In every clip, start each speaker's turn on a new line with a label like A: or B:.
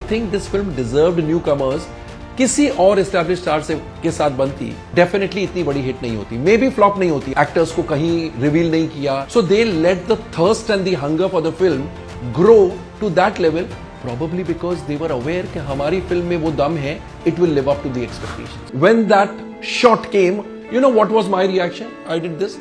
A: think this film deserved newcomers. किसी और establish star से के साथ बनती डेफिनेटली इतनी बड़ी हिट नहीं होती, मे बी फ्लॉप नहीं होती. एक्टर्स को कहीं रिवील नहीं किया, so they let the thirst and the hunger for the film grow to that level, probably because they were aware कि हमारी फिल्म में वो दम है, it will live up to the expectations. When that shot came, you know what was my reaction? I did this.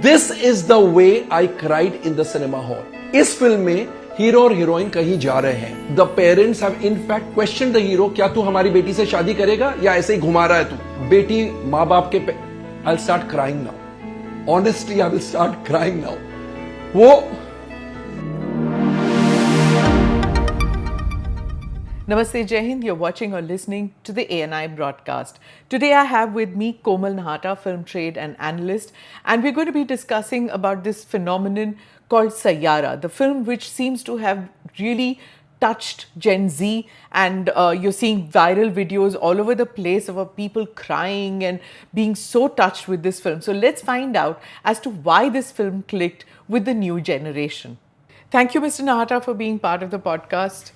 A: This is the way I cried in the cinema hall. इस film में hero और heroine कहीं जा रहे हैं. The parents have in fact questioned the hero, क्या तू हमारी बेटी से शादी करेगा या ऐसे ही घुमा रहा है तू? बेटी माँ बाप के I'll start crying now. Honestly, I will start crying now. वो
B: Namaste, Jai Hind. You're watching or listening to the ANI broadcast. Today I have with me Komal Nahata, film trade and analyst, and we're going to be discussing about this phenomenon called Sayyara, the film which seems to have really touched Gen Z, and you're seeing viral videos all over the place of people crying and being so touched with this film. So let's find out as to why this film clicked with the new generation. Thank you, Mr. Nahata, for being part of the podcast.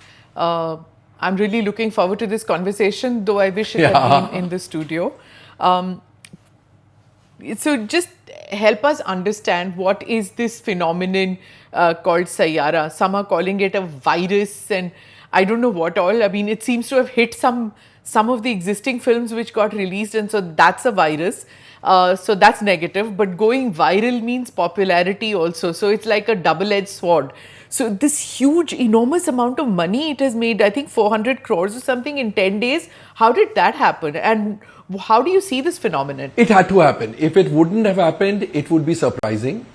B: I'm really looking forward to this conversation, though I wish it had been in the studio. So just help us understand what is this phenomenon called Sayyara. Some are calling it a virus and I don't know what all. I mean, it seems to have hit some of the existing films which got released, and so that's a virus. So that's negative, but going viral means popularity also. So it's like a double-edged sword. So this huge, enormous amount of money it has made, I think 400 crores or something in 10 days. How did that happen? And how do you see this phenomenon?
A: It had to happen. If it wouldn't have happened, it would be surprising.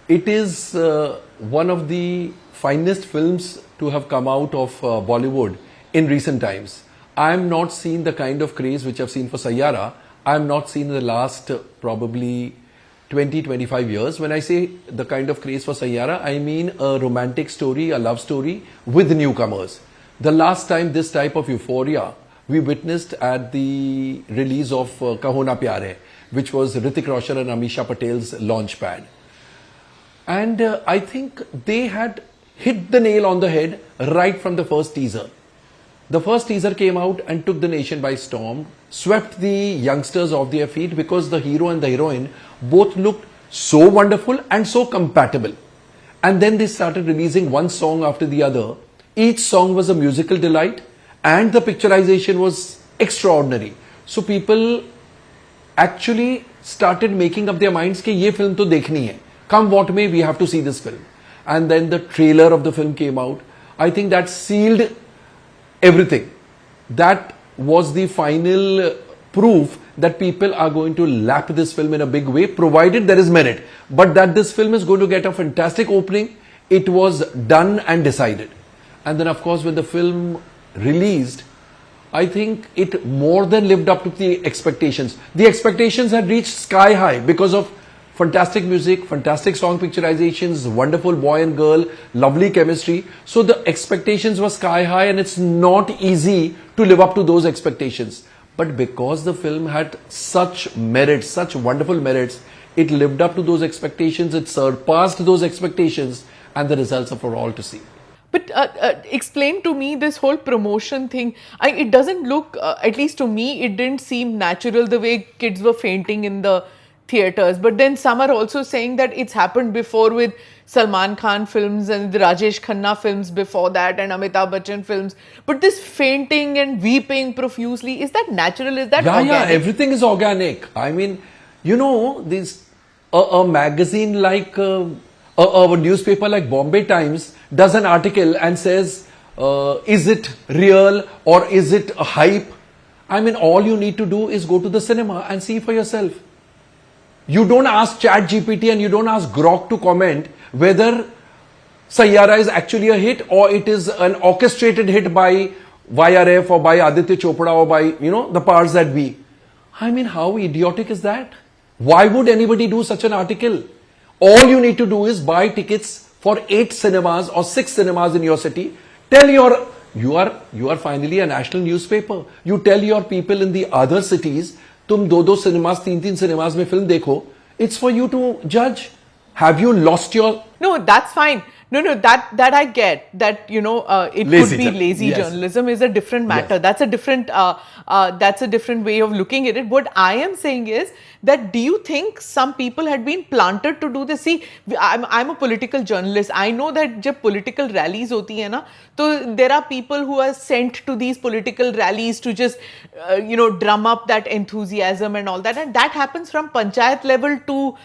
A: It is one of the finest films to have come out of Bollywood in recent times. I am not seen the kind of craze which I've seen for Sayyara. I am not seen in the last probably 20-25 years. When I say the kind of craze for Sayyara, I mean a romantic story, a love story with newcomers. The last time this type of euphoria we witnessed at the release of Kaho Na Pyar Hai, which was Hrithik Roshan and Amisha Patel's launch pad. And I think they had hit the nail on the head right from the first teaser. The first teaser came out and took the nation by storm, swept the youngsters off their feet because the hero and the heroine both looked so wonderful and so compatible. And then they started releasing one song after the other. Each song was a musical delight and the picturization was extraordinary. So people actually started making up their minds कि ये film तो देखनी है. Come what may, we have to see this film. And then the trailer of the film came out. I think that sealed everything. That was the final proof that people are going to lap this film in a big way, provided there is merit. But that this film is going to get a fantastic opening, it was done and decided. And then of course when the film released, I think it more than lived up to the expectations. The expectations had reached sky high because of fantastic music, fantastic song picturizations, wonderful boy and girl, lovely chemistry. So the expectations were sky high and it's not easy to live up to those expectations. But because the film had such merits, such wonderful merits, it lived up to those expectations, it surpassed those expectations, and the results are for all to see.
B: But explain to me this whole promotion thing. It doesn't look, at least to me, it didn't seem natural the way kids were fainting in the theatres. But then some are also saying that it's happened before with Salman Khan films and the Rajesh Khanna films before that and Amitabh Bachchan films. But this fainting and weeping profusely, is that natural? Is that organic?
A: Yeah, everything is organic. I mean, you know, a magazine like a newspaper like Bombay Times does an article and says, is it real or is it a hype? I mean, all you need to do is go to the cinema and see for yourself. You don't ask ChatGPT and you don't ask Grok to comment whether Sayyara is actually a hit or it is an orchestrated hit by YRF or by Aditya Chopra or by, you know, the powers that be. I mean, how idiotic is that? Why would anybody do such an article? All you need to do is buy tickets for 8 cinemas or 6 cinemas in your city. Tell you are finally a national newspaper. You tell your people in the other cities, तुम 2 cinemas, 3 cinemas में film देखो. It's for you to judge. Have you lost your...
B: No, that's fine. No, no, that I get. That it
A: Lazy
B: could be lazy
A: yes.
B: journalism is a different matter.
A: Yes.
B: That's a different way of looking at it. What I am saying is that, do you think some people had been planted to do this? See, I'm a political journalist. I know that जब political rallies होती है ना, तो there are people who are sent to these political rallies to just drum up that enthusiasm and all that, and that happens from panchayat level to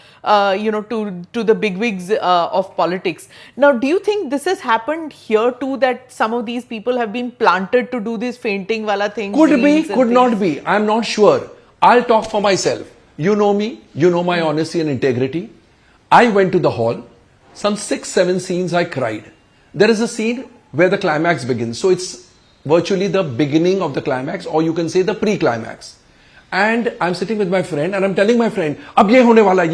B: to the bigwigs of politics. Now, do you think this has happened here too, that some of these people have been planted to do this fainting wala thing?
A: Could be, could not be. I'm not sure. I'll talk for myself. You know me, you know my honesty and integrity. I went to the hall. Some 6-7 scenes I cried. There is a scene where the climax begins. So it's virtually the beginning of the climax, or you can say the pre-climax. And I'm sitting with my friend and I'm telling my friend, ab ye hone wala,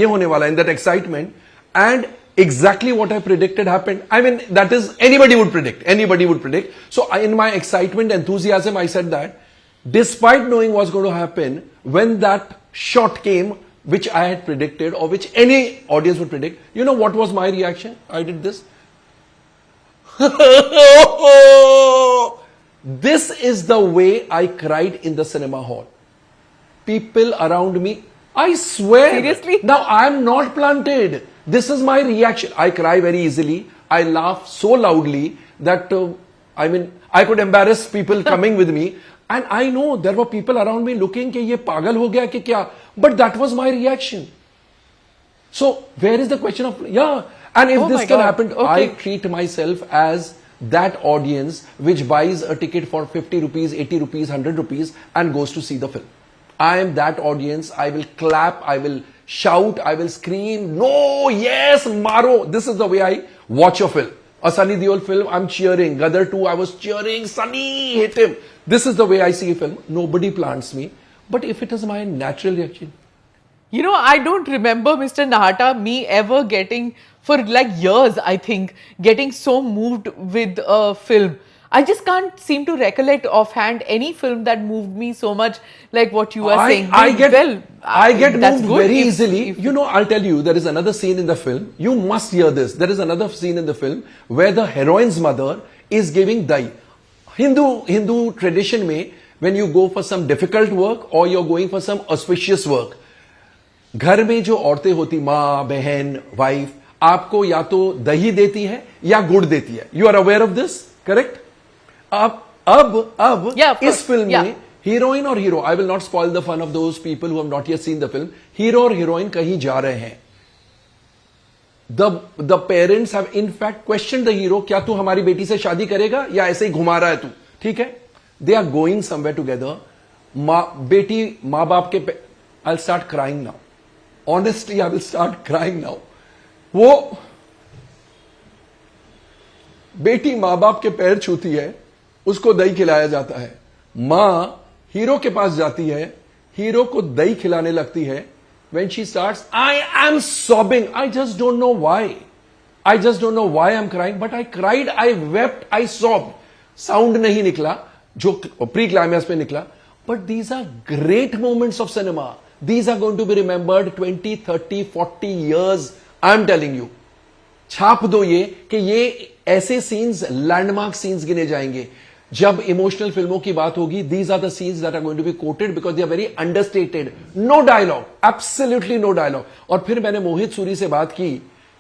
A: in that excitement. And exactly what I predicted happened. I mean, that is, anybody would predict. So in my excitement, enthusiasm, I said that despite knowing what's going to happen, when that shot came, which I had predicted or which any audience would predict, you know what was my reaction? I did this. This is the way I cried in the cinema hall. People around me, I swear.
B: Seriously?
A: Now I am not planted. This is my reaction. I cry very easily. I laugh so loudly that I could embarrass people coming with me. And I know there were people around me looking कि ये पागल हो गया कि क्या. But that was my reaction. So where is the question of, and if this can happen, I treat myself as that audience which buys a ticket for 50 rupees, 80 rupees, 100 rupees and goes to see the film. I am that audience. I will clap, I will shout, I will scream, no, yes, maro. This is the way I watch a film. A Sunny Deol film, I'm cheering. Gadar 2, I was cheering. Sunny, hit him. This is the way I see a film. Nobody plants me. But if it is my natural reaction.
B: I don't remember, Mr. Nahata, me ever getting, for like years, I think, getting so moved with a film. I just can't seem to recollect offhand any film that moved me so much like what you are saying.
A: I get moved very easily.
B: If
A: I'll tell you, there is another scene in the film. You must hear this. There is another scene in the film where the heroine's mother is giving dahi. Hindu tradition mein, when you go for some difficult work or you're going for some auspicious work, घर में जो औरतें होती, माँ, बहन, wife, आपको या तो दही देती है या गुड़ देती है. You are aware of this, correct? अब इस फिल्म में हीरोइन और hero, I will not spoil the fun of those people who have not yet seen the film, hero और हीरोइन कहीं जा रहे हैं. The parents have in fact question the hero, क्या तू हमारी बेटी से शादी करेगा या ऐसे ही घुमा रहा है तू, ठीक है? They are going somewhere together. बेटी मां बाप के, I will start crying now, honestly I will start crying now. वो बेटी मां बाप के पैर छूती है, उसको दही खिलाया जाता है. मां हीरो के पास जाती है, हीरो को दही खिलाने लगती है. When she starts, I am sobbing. I just don't know why. I'm crying, but I cried, I wept, I sobbed. Sound नहीं निकला, जो pre-climax पे निकला. But these are great moments of cinema. These are going to be remembered 20, 30, 40 years. I'm telling you. छाप दो ये कि ये ऐसे सीन्स लैंडमार्क सीन्स गिने जाएंगे. जब इमोशनल फिल्मों की बात होगी, these are the scenes that are going to be quoted because they are very understated. No dialogue, absolutely no dialogue. और फिर मैंने मोहित सूरी से बात की.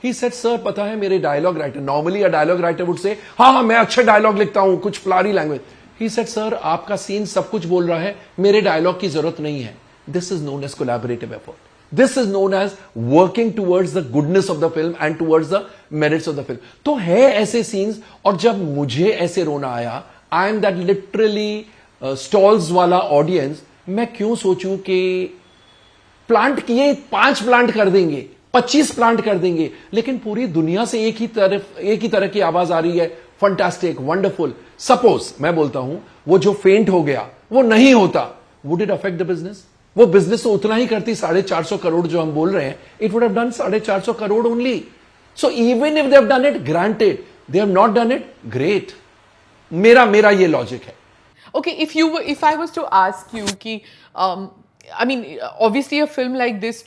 A: He said, sir, पता है मेरे dialogue writer, normally a dialogue writer would say, हाँ मैं अच्छे डायलॉग लिखता हूं, कुछ Phulari language. He said, sir, आपका सीन सब कुछ बोल रहा है, मेरे डायलॉग की जरूरत नहीं है. This is known as collaborative effort. This is known as working towards the goodness of the film and towards the merits of the film. तो है ऐसे सीन्स, और जब मुझे ऐसे रोना आया, I am that literally stalls वाला ऑडियंस, मैं क्यों सोचूं कि प्लांट किए 5 प्लांट कर देंगे, 25 प्लांट कर देंगे, लेकिन पूरी दुनिया से एक ही तरह की आवाज आ रही है, फंटास्टिक, वंडरफुल. सपोज मैं बोलता हूं वो जो फेंट हो गया वो नहीं होता, would it affect the business? वो बिजनेस तो उतना ही करती, 450 करोड़ जो हम बोल रहे हैं, it would have done 450 crore only. So even if they have done it, granted, they have not done it, great. मेरा ये लॉजिक है.
B: Okay, if I was to ask you कि I mean, obviously a film like this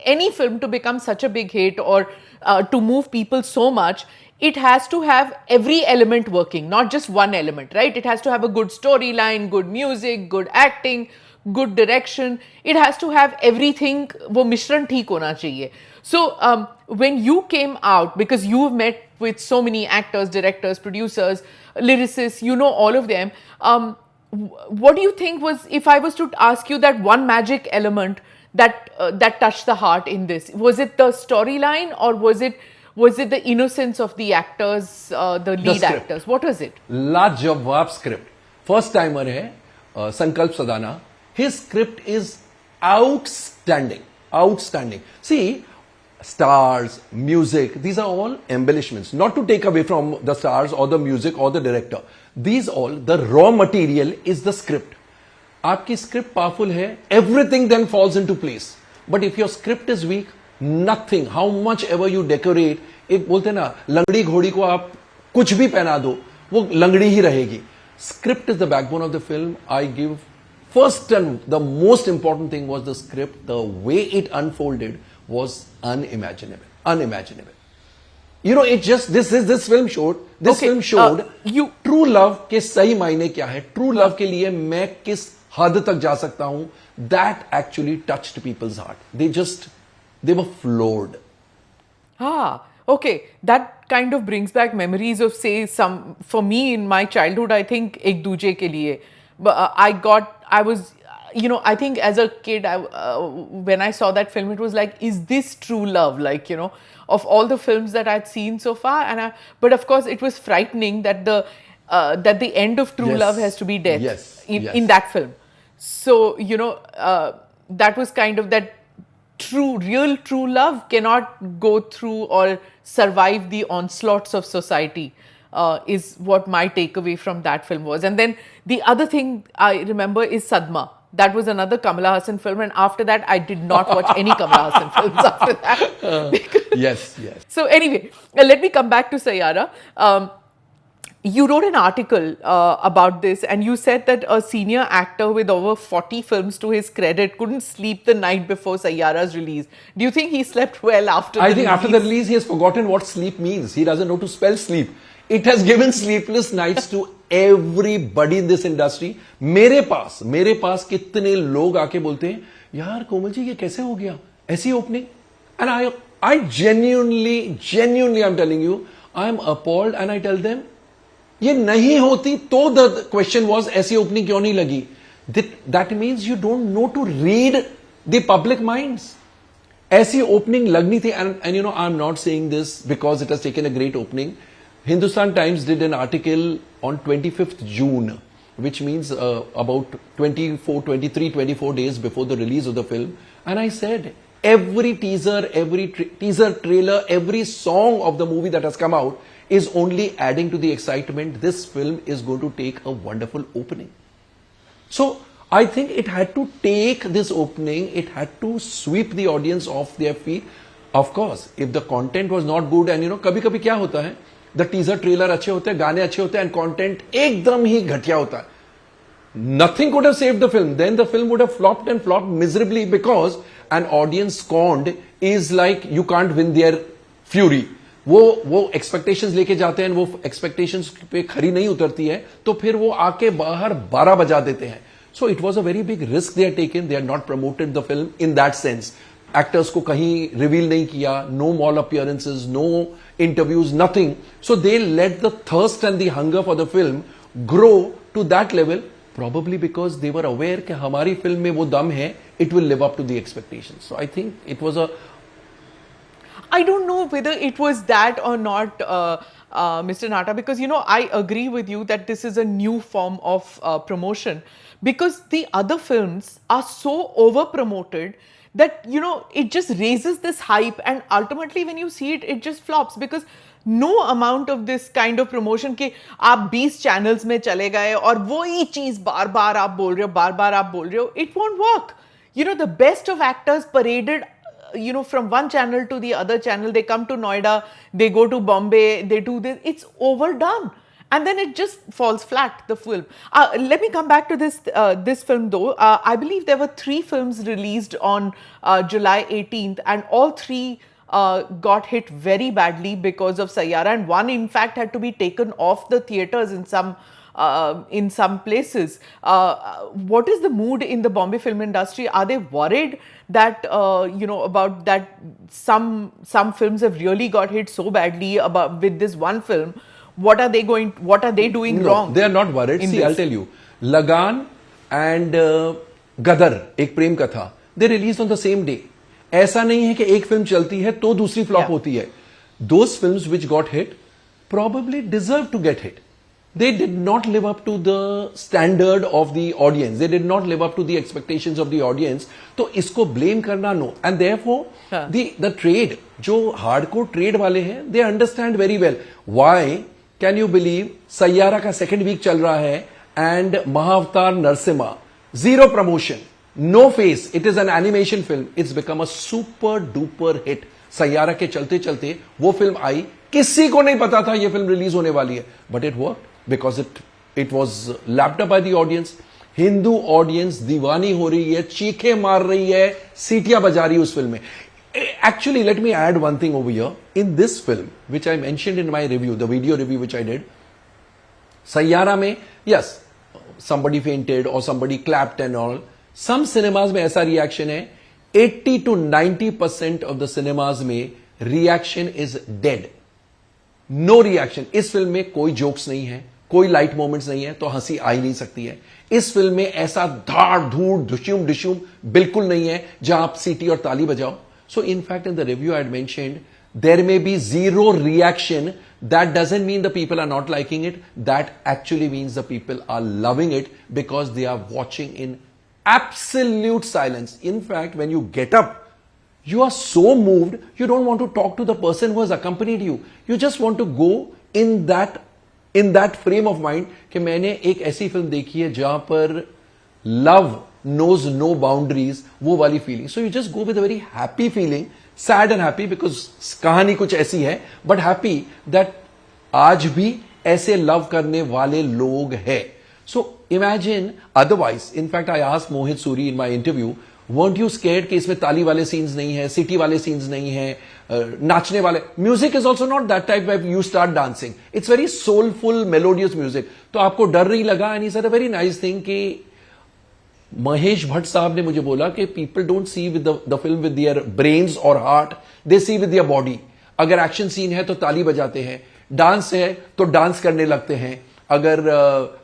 B: any film to become such a big hit or to move people so much, it has to have every element working, not just one element, right? It has to have a good storyline, good music, good acting, good direction. It has to have everything. वो मिश्रण ठीक होना चाहिए. So when you came out, because you've met with so many actors, directors, producers, lyricists, you know all of them. What do you think was, if I was to ask you that one magic element that touched the heart in this, was it the storyline, or was it the innocence of the actors, the lead
A: script.
B: actors? What was it?
A: लाजवाब script. First timer है संकल्प Sadana. His script is outstanding. Outstanding. See, stars, music, these are all embellishments. Not to take away from the stars or the music or the director. These all, the raw material is the script. आपकी script powerful है, everything then falls into place. But if your script is weak, nothing, how much ever you decorate, एक बोलते ना लंगड़ी घोड़ी को आप कुछ भी पहना दो, वो लंगड़ी ही रहेगी. Script is the backbone of the film. I give first and the most important thing was the script. The way it unfolded was unimaginable. Unimaginable. You know, it just this film showed. This
B: Okay,
A: film showed
B: you-
A: true love के सही मायने क्या है. True love के लिए मैं किस हद तक जा सकता हूं. That actually touched people's heart. They were floored.
B: Okay. That kind of brings back memories of, say, for me in my childhood, I think Ek Duje Ke Liye. But I was, I think as a kid, when I saw that film, it was like, is this true love? Like, of all the films that I'd seen so far. But of course, it was frightening that the end of true
A: Yes.
B: love has to be death
A: Yes.
B: in that film. So, that was kind of that real true love cannot go through or survive the onslaughts of society, is what my takeaway from that film was. And then the other thing I remember is Sadma. That was another Kamala Hassan film, and after that I did not watch any Kamala Hassan films after that.
A: Yes.
B: So anyway, let me come back to Sayyara. You wrote an article about this, and you said that a senior actor with over 40 films to his credit couldn't sleep the night before Sayyara's release. Do you think he slept well after
A: I
B: the
A: think
B: release?
A: after the release, he has forgotten what sleep means. He doesn't know to spell sleep. It has given sleepless nights to everybody in this industry. मेरे पास कितने लोग आके बोलते हैं, यार कोमल जी ये कैसे हो गया? ऐसी opening? And I genuinely I'm telling you, I'm appalled, and I tell them, ये नहीं होती तो the question was ऐसी opening क्यों नहीं लगी? That means you don't know to read the public minds. ऐसी opening लगनी थी, and I'm not saying this because it has taken a great opening. Hindustan Times did an article on 25th June, which means about 24 days before the release of the film. And I said, every teaser, teaser trailer, every song of the movie that has come out is only adding to the excitement. This film is going to take a wonderful opening. So I think it had to take this opening, it had to sweep the audience off their feet. Of course, if the content was not good, and कभी-कभी क्या होता है, the teaser trailer अच्छे होते हैं, गाने अच्छे होते हैं, and content एकदम ही घटिया होता है. Nothing could have saved the film. Then the film would have flopped and flopped miserably, because an audience scorned is like you can't win their fury. वो expectations लेके जाते हैं, वो expectations पे खरी नहीं उतरती है, तो फिर वो आके बाहर 12 बजा देते हैं. So it was a very big risk they had taken. They had not promoted the film in that sense. Actors को कहीं reveal नहीं किया, no mall appearances, no interviews, nothing. So they let the thirst and the hunger for the film grow to that level, probably because they were aware कि हमारी film में वो दम है, it will live up to the expectations. So I think it was
B: I don't know whether it was that or not, Mr. Nahta, because I agree with you that this is a new form of promotion, because the other films are so over promoted that it just raises this hype, and ultimately when you see it, it just flops, because no amount of this kind of promotion कि आप 20 channels में चले गए और वही चीज बार बार आप बोल रहे हो, it won't work. The best of actors paraded from one channel to the other channel. They come to Noida, they go to Bombay, they do this. It's overdone. And then it just falls flat, the film. Let me come back to this film though. I believe there were 3 films released on July 18th, and all 3 got hit very badly because of Sayyara, and one in fact had to be taken off the theaters in some places. What is the mood in the Bombay film industry? Are they worried that about that some films have really got hit so badly about with this one film? What are they doing
A: No,
B: wrong?
A: they are not worried.
B: in
A: See,
B: this?
A: I'll tell you. Lagan and Gadar, एक प्रेम कथा, they released on the same day. ऐसा नहीं है कि एक film चलती है तो दूसरी फ्लॉप
B: Yeah.
A: होती है. Those films which got hit probably deserve to get hit. They did not live up to the standard of the audience. They did not live up to the expectations of the audience. तो इसको blame करना no. And therefore,
B: हाँ.
A: the trade, जो hardcore trade वाले हैं, they understand very well. Why can you believe Saiyaara का second week चल रहा है and महाअवतार Narasimha, zero promotion, no face. It is an animation film. It's become a super duper hit. Saiyaara के चलते चलते वो फिल्म आई, किसी को नहीं पता था ये फिल्म रिलीज होने वाली है, but it work because it was lapped up by the audience. Hindi audience दीवानी हो रही है, चीखे मार रही है, सीटियां बजा रही है उस फिल्म में. Actually, let me add one thing over here. In this film, which I mentioned in my review, the video review which I did, Sayyara mein, yes, somebody fainted or somebody clapped and all. Some cinemas में ऐसा reaction है, 80 to 90% of the cinemas में reaction is dead. No reaction. इस film में कोई jokes नहीं है, कोई लाइट मोमेंट्स नहीं है, तो हंसी आ ही नहीं सकती है. इस फिल्म में ऐसा धाड़ धूड़ धुशुम डिशुम बिल्कुल नहीं है जहां आप सीटी और ताली बजाओ. So in fact, in the review I had mentioned, there may be zero reaction. That doesn't mean the people are not liking it. That actually means the people are loving it because they are watching in absolute silence. In fact, when you get up, you are so moved, you don't want to talk to the person who has accompanied you. You just want to go in that frame of mind कि मैंने एक ऐसी film देखी है जहां पर love knows no boundaries, वो वाली feeling. So you just go with a very happy feeling, sad and happy because कहानी कुछ ऐसी है, but happy that आज भी ऐसे लव करने वाले लोग हैं. So imagine otherwise. In fact, I asked Mohit Suri in my interview, weren't you scared कि इसमें ताली वाले सीन्स नहीं है, सिटी वाले सीन्स नहीं है, नाचने वाले. Music is also not that type where you start dancing. It's very soulful melodious music. तो आपको डर नहीं लगा. And he said a very nice thing कि महेश भट्ट साहब ने मुझे बोला कि people don't see with the film with their brains और heart, they see with their body. अगर एक्शन सीन है तो ताली बजाते हैं, डांस है तो डांस करने लगते हैं, अगर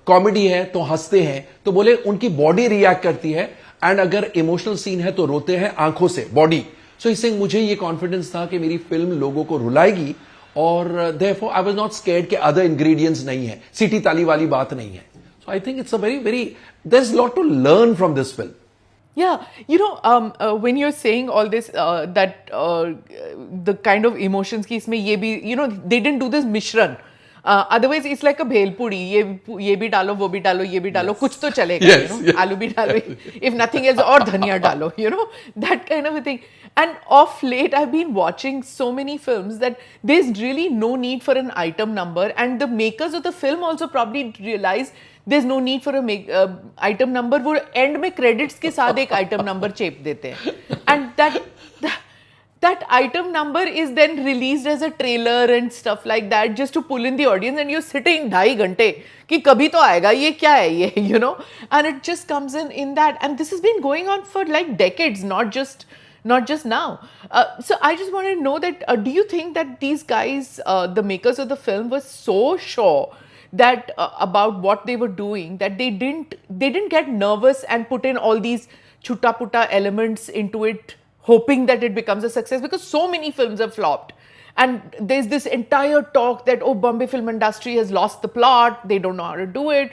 A: कॉमेडी है तो हंसते हैं. तो बोले उनकी बॉडी रिएक्ट करती है, एंड अगर इमोशनल सीन है तो रोते हैं आंखों से, बॉडी. सो इससे मुझे ये कॉन्फिडेंस था कि मेरी फिल्म लोगों को रुलाएगी. और therefore I was not scared कि अदर इंग्रेडिएंट्स नहीं है, सीटी ताली वाली बात नहीं है. So I think it's a very, there's a lot to learn from this film.
B: Yeah, when you're saying all this, that the kind of emotions ki isme ye bhi, they didn't do this mishran. Otherwise, it's like a bhelpuri. ये भी डालो, वो भी डालो, ये भी डालो, कुछ तो चलेगा.
A: Yes, yes.
B: आलू भी डालो, if nothing else, और धनिया डालो. That kind of a thing. And of late, I've been watching so many films that there's really no need for an item number, and the makers of the film also probably realize there's no need for a item number. वो end में credits के साथ एक item number चेप देते हैं, and that item number is then released as a trailer and stuff like that just to pull in the audience, and you're sitting 2.5 घंटे कि कभी तो आएगा, ये क्या है ये, and it just comes in that, and this has been going on for like decades, not just now. So I just want to know that do you think that these guys, the makers of the film, were so sure that about what they were doing that they didn't get nervous and put in all these chuta puta elements into it, hoping that it becomes a success? Because so many films have flopped, and there's this entire talk that Bombay film industry has lost the plot, they don't know how to do it,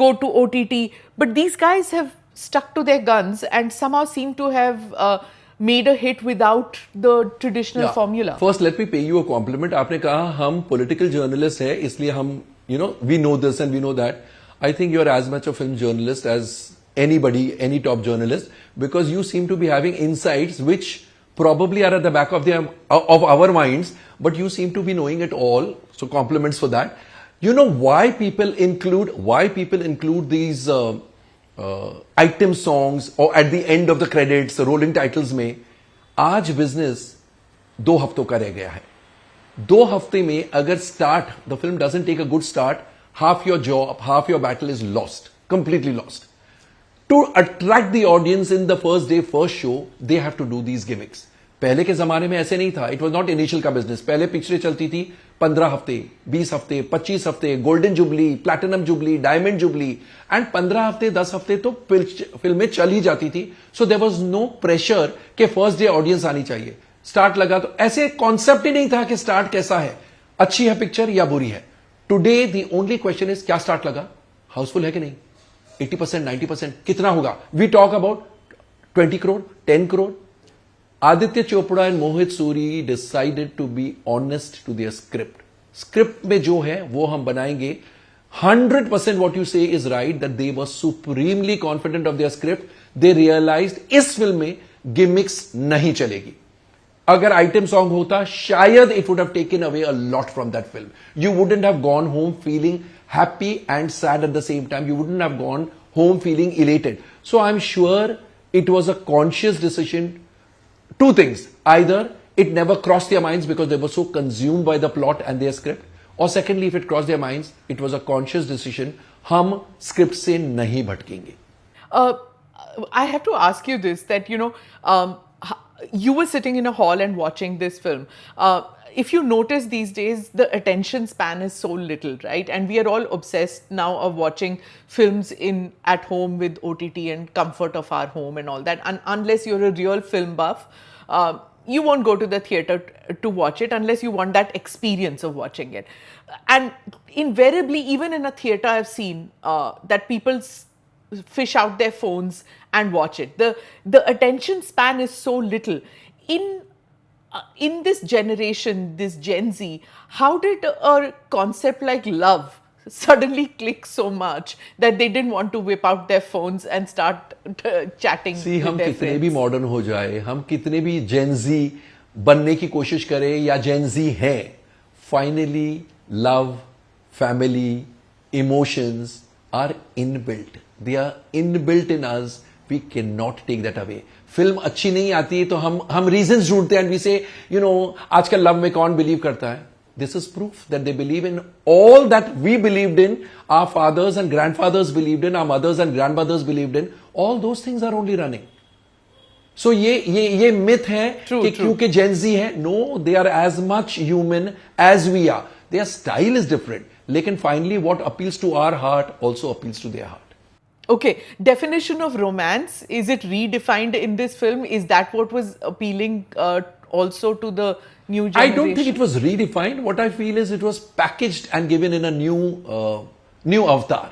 B: go to OTT. But these guys have stuck to their guns and somehow seem to have made a hit without the traditional formula.
A: First, let me pay you a compliment. आपने कहा हम political journalists हैं, इसलिए हम we know this and we know that. I think you're as much a film journalist as anybody, any top journalist, because you seem to be having insights which probably are at the back of our minds, but you seem to be knowing it all. So compliments for that. You know why people include these item songs or at the end of the credits, rolling titles में. आज business 2 हफ्तों का रह गया है. 2 हफ्ते में अगर the film doesn't take a good start, half your job, half your battle is lost, completely lost. To attract the audience in the first day, first show, they have to do these gimmicks. पहले के जमाने में ऐसे नहीं था. It was not initial का business. पहले पिक्चरें चलती थी 15 हफ्ते, 20 हफ्ते, 25 हफ्ते, golden jubilee, platinum jubilee, diamond jubilee, and 15 हफ्ते, 10 हफ्ते तो फिल्में चल ही जाती थी. So there was no pressure कि फर्स्ट डे ऑडियंस आनी चाहिए. स्टार्ट लगा तो ऐसे कॉन्सेप्ट ही नहीं था कि स्टार्ट कैसा है, अच्छी है पिक्चर या बुरी है. Today the only question is क्या स्टार्ट लगा, हाउसफुल है कि नहीं, 80%, 90%, कितना होगा. We talk about 20 crore, 10 crore. Aditya Chopra and Mohit Suri decided to be honest to their script. Script में जो है वो हम बनाएंगे. 100% what you say is right, that they were supremely confident of their script. They realized इस film में gimmicks नहीं चलेगी. अगर आइटम सॉन्ग होता शायद it would have taken away a lot from that film. You wouldn't have gone home feeling happy and sad at the same time. You wouldn't have gone home feeling elated. So I'm sure it was a conscious decision. Two things: either it never crossed their minds because they were so consumed by the plot and their script, or secondly, if it crossed their minds, it was a conscious decision. हम script से नहीं भटकेंगे.
B: Uh, I have to ask you this, that, you were sitting in a hall and watching this film. If you notice these days, the attention span is so little, right? And we are all obsessed now of watching films at home with OTT and comfort of our home and all that. And unless you're a real film buff, you won't go to the theater to watch it unless you want that experience of watching it. And invariably, even in a theater, I've seen that people fish out their phones and watch it. The attention span is so little. In this generation, this Gen Z, how did a concept like love suddenly click so much that they didn't want to whip out their phones and start chatting
A: See,
B: with
A: हम
B: their
A: कितने
B: friends?
A: भी modern हो जाए, हम कितने भी Gen Z बनने की कोशिश करें या Gen Z हैं, finally love, family, emotions are inbuilt. They are inbuilt in us. We can not take that away. Film अच्छी नहीं आती है तो हम रीजंस ढूंढते हैं. वी से आजकल लव में कौन बिलीव करता है. This is proof that they believe in all that we believed in, our fathers and grandfathers believed in, our mothers and grandmothers believed in. All those things are only running. So ये myth है कि क्योंकि Gen Z है. No, they are as much human as we are. Their style is different. लेकिन finally what appeals to our heart also appeals to their heart.
B: Okay, definition of romance, is it redefined in this film? Is that what was appealing also to the new generation?
A: I don't think it was redefined. What I feel is it was packaged and given in a new avatar.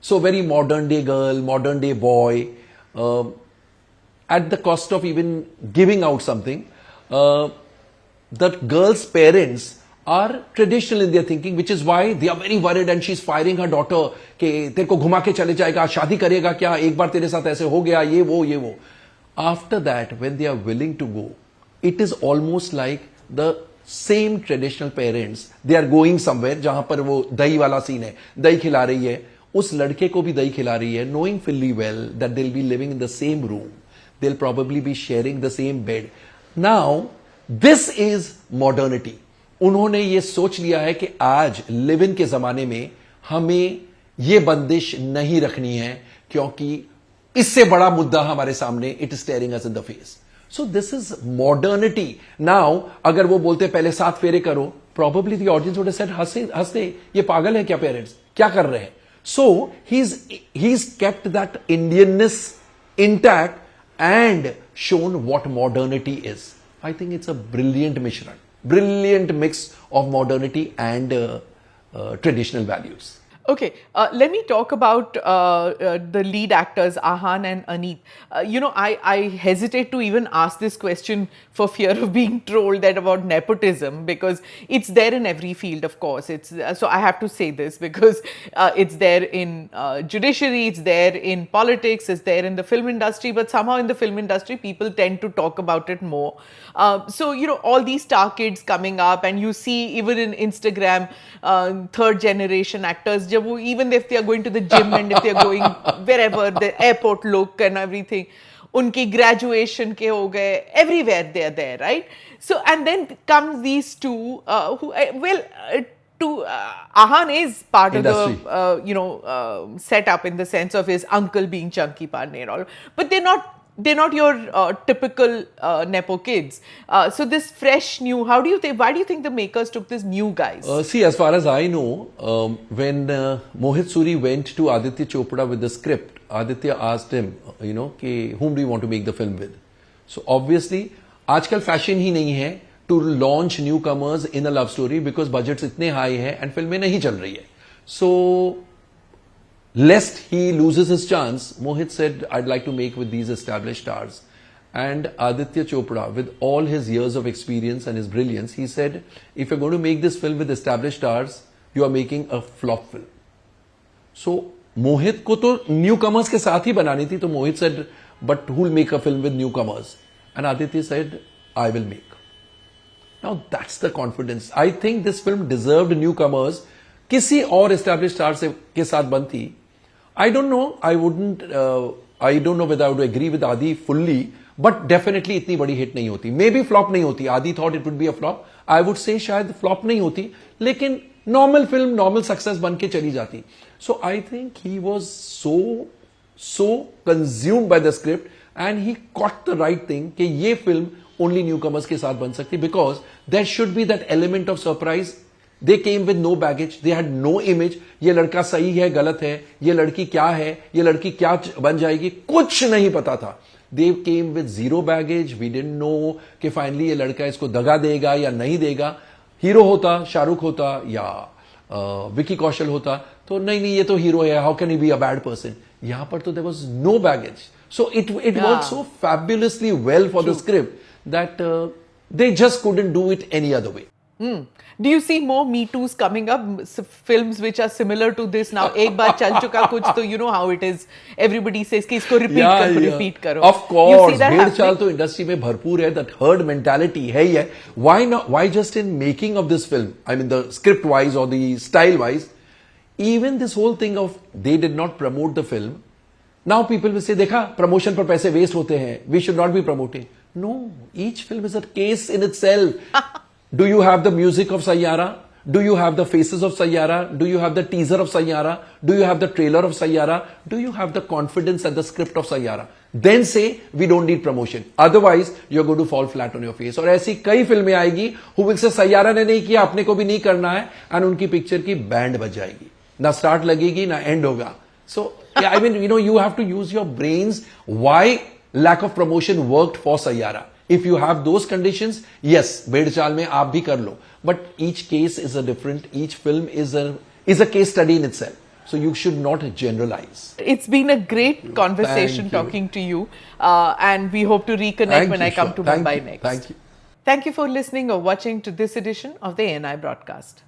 A: So very modern day girl, modern day boy, at the cost of even giving out something. The girl's parents are traditional in their thinking, which is why they are very worried and she's firing her daughter कि तेरे को घुमा के चले जाएगा, शादी करेगा क्या, एक बार तेरे साथ ऐसे हो गया, ये वो. After that, when they are willing to go, it is almost like the same traditional parents. They are going somewhere जहां पर वो दही वाला सीन है, दही खिला रही है, उस लड़के को भी दही खिला रही है, knowing fully well that they'll be living in the same room. They'll probably be sharing the same bed. Now, this is modernity. उन्होंने ये सोच लिया है कि आज लिव इन के जमाने में हमें ये बंदिश नहीं रखनी है क्योंकि इससे बड़ा मुद्दा हमारे सामने, it is steering us in the face. So this is modernity. Now अगर वो बोलते पहले 7 फेरे करो, probably the audience would have said हंसते ये पागल है क्या, पेरेंट्स क्या कर रहे हैं. So he's kept that Indianness intact and shown what modernity is. I think it's a brilliant mishran. Brilliant mix of modernity and traditional values.
B: Okay, let me talk about the lead actors, Ahan and Aneet. I hesitate to even ask this question for fear of being trolled about nepotism, because it's there in every field, of course. So I have to say this because it's there in judiciary, it's there in politics, it's there in the film industry, but somehow in the film industry, people tend to talk about it more. So, all these star kids coming up, and you see even in Instagram, third generation actors, even if they are going to the gym and if they are going wherever, the airport look and everything, उनकी graduation के हो गए, everywhere they are there, right? So and then comes these two who Ahan is part
A: Industry.
B: of the setup in the sense of his uncle being Chunky Pandey and all, but they're not your typical nepo kids. So this fresh new, why do you think the makers took these new guys?
A: See, as far as I know, when Mohit Suri went to Aditya Chopra with the script, Aditya asked him, कि whom do you want to make the film with? So obviously, आजकल fashion ही नहीं है to launch newcomers in a love story because budgets इतने high हैं and फिल्में नहीं चल रही है. So lest he loses his chance, Mohit said, I'd like to make with these established stars. And Aditya Chopra, with all his years of experience and his brilliance, he said, if you're going to make this film with established stars, you are making a flop film. So, Mohit को तो newcomers के साथ ही बनानी थी, तो Mohit said, but who'll make a film with newcomers? And Aditya said, I will make. Now that's the confidence. I think this film deserved newcomers. किसी और established star के साथ बनती. I don't know. I don't know whether I would agree with Adi fully, but definitely इतनी बड़ी hit नहीं होती. Maybe flop नहीं होती. Adi thought it would be a flop. I would say शायद flop नहीं होती, लेकिन normal film, normal success बन के चली जाती. So I think he was so consumed by the script and he caught the right thing कि ये film only newcomers के साथ बन सकती, because there should be that element of surprise. They came with no baggage. They had no image. ये लड़का सही है, गलत है, ये लड़की क्या है, ये लड़की क्या बन जाएगी, कुछ नहीं पता था. They came with zero baggage. We didn't know कि finally ये लड़का इसको दगा देगा या नहीं देगा. हीरो होता, शाहरुख होता या विकी कौशल होता, तो नहीं ये तो हीरो है, how can he be a bad person? यहाँ पर तो there was no baggage. So it worked so fabulously well for the script that they just couldn't do it any other way.
B: Do you see more Me Too's coming up? Films which are similar to this now. एक बार चल चुका कुछ, तो you know how it is. Everybody says कि इसको repeat करो.
A: Of course, भेड़ चाल तो industry में भरपूर है. That herd mentality है ही है. Why not? Why just in making of this film? I mean, the script wise or the style wise, even this whole thing of they did not promote the film. Now people will say, देखा promotion पर पैसे waste होते हैं. We should not be promoting. No, each film is a case in itself. Do you have the music of Sayyara? Do you have the faces of Sayyara? Do you have the teaser of Sayyara? Do you have the trailer of Sayyara? Do you have the confidence and the script of Sayyara? Then say, we don't need promotion. Otherwise, you're going to fall flat on your face. और ऐसी कई फिल्में आएगी, who will say, Sayyara ने नहीं किया, अपने को भी नहीं करना है, and उनकी पिक्चर की बैंड बज जाएगी. ना स्टार्ट लगेगी, ना एंड होगा. So, yeah, I mean, you have to use your brains. Why lack of promotion worked for Sayyara? If you have those conditions, yes, भेड़ चाल में आप भी कर लो. But each case is a different, each film is a case study in itself. So you should not generalize.
B: It's been a great conversation talking to you. And we hope to reconnect when I come to Mumbai next.
A: Thank you.
B: Thank you for listening or watching to this edition of the ANI broadcast.